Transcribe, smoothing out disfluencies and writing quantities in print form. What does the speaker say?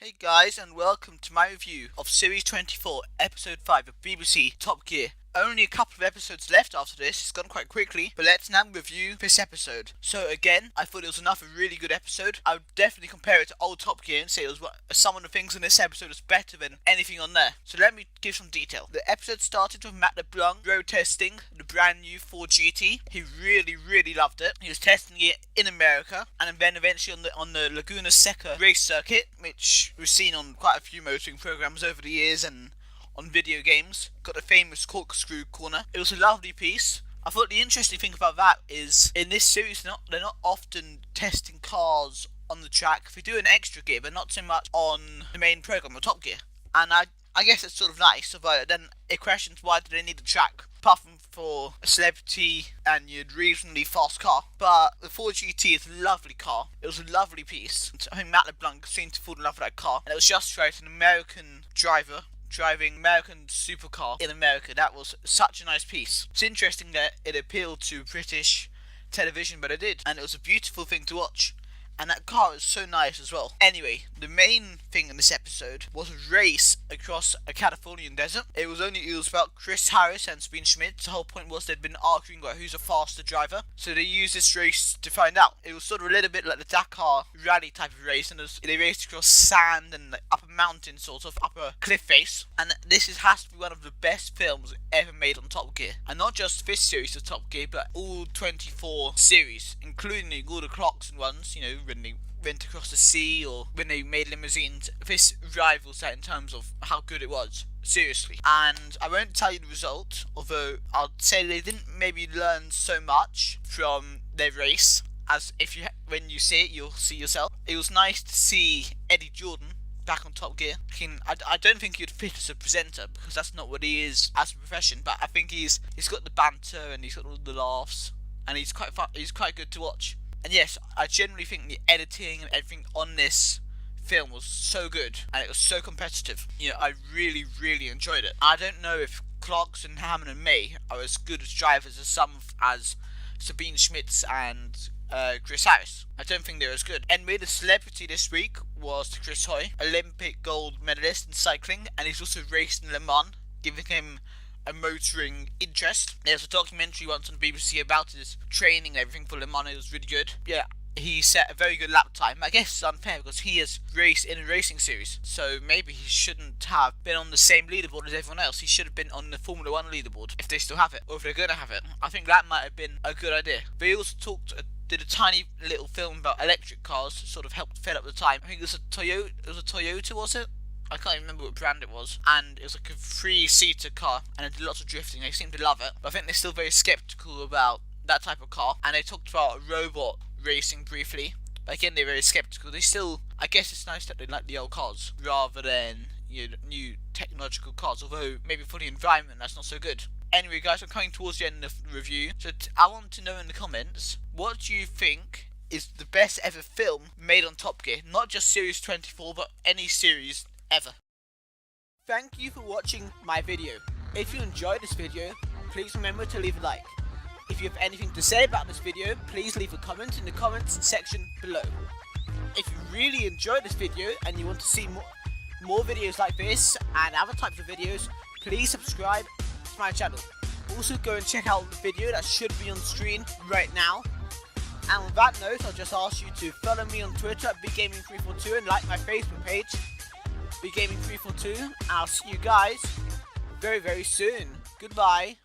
Hey guys, and welcome to my review of Series 24, Episode 5 of BBC Top Gear. Only a couple of episodes left after this, it's gone quite quickly, but let's now review this episode. So again, I thought it was another really good episode. I would definitely compare it to old Top Gear and say it was some of the things in this episode was better than anything on there. So let me give some detail. The episode started with Matt LeBlanc road testing the brand new Ford GT. He really loved it. He was testing it in America, and then eventually on the Laguna Seca race circuit, which we've seen on quite a few motoring programs over the years and on video games. Got the famous corkscrew corner. It was a lovely piece. I thought the interesting thing about that is in this series they're not often testing cars on the track. They do an extra gear, but not so much on the main program or Top Gear. And I guess it's sort of nice, but then it questions why do they need the track apart from for a celebrity and your reasonably fast car. But the Ford GT is a lovely car. It was a lovely piece. I think Matt LeBlanc seemed to fall in love with that car, and it was just right. An American driver driving American supercar in America. That was such a nice piece. It's interesting that it appealed to British television, but it did, and it was a beautiful thing to watch. And that car is so nice as well. Anyway, the main thing in this episode was a race across a Californian desert. It was about Chris Harris and Speed Schmidt. The whole point was they'd been arguing about who's a faster driver. So they used this race to find out. It was sort of a little bit like the Dakar rally type of race. And they raced across sand and up a mountain, sort of, up a cliff face. And has to be one of the best films ever made on Top Gear. And not just this series of Top Gear, but all 24 series, including all the clocks and ones, you know, when they went across the sea or when they made limousines. This rivals that in terms of how good it was. Seriously. And I won't tell you the result, although I'll say they didn't maybe learn so much from their race, as when you see it, you'll see yourself. It was nice to see Eddie Jordan back on Top Gear. I don't think he'd fit as a presenter because that's not what he is as a profession, but I think he's got the banter and he's got all the laughs, and he's quite fun. He's quite good to watch. And yes, I generally think the editing and everything on this film was so good, and it was so competitive. You know, I really enjoyed it. I don't know if Clarkson, Hammond and May are as good as drivers as Sabine Schmitz and Chris Harris. I don't think they're as good. Anyway, the celebrity this week was Chris Hoy, Olympic gold medalist in cycling, and he's also raced in Le Mans, giving him a motoring interest. There's a documentary once on BBC about his training and everything for Le Mans. It was really good. Yeah, he set a very good lap time. I guess it's unfair because he has raced in a racing series, so maybe he shouldn't have been on the same leaderboard as everyone else. He should have been on the Formula 1 leaderboard if they still have it, or if they're going to have it. I think that might have been a good idea. They also did a tiny little film about electric cars to sort of help fill up the time. I think it was a Toyota, was it? I can't even remember what brand it was, and it was like a 3-seater car, and it did lots of drifting. They seemed to love it, but I think they're still very skeptical about that type of car, and they talked about robot racing briefly, but again they're very skeptical. I guess it's nice that they like the old cars, rather than, you know, new technological cars, although maybe for the environment that's not so good. Anyway guys, I'm coming towards the end of the review, so I want to know in the comments, what do you think is the best ever film made on Top Gear? Not just Series 24, but any series ever. Thank you for watching my video. If you enjoyed this video, please remember to leave a like. If you have anything to say about this video, please leave a comment in the comments section below. If you really enjoyed this video and you want to see more videos like this and other types of videos, please subscribe to my channel. Also go and check out the video that should be on screen right now. And on that note, I'll just ask you to follow me on Twitter at BigGaming342 and like my Facebook page, BigGaming342, and I'll see you guys very soon. Goodbye.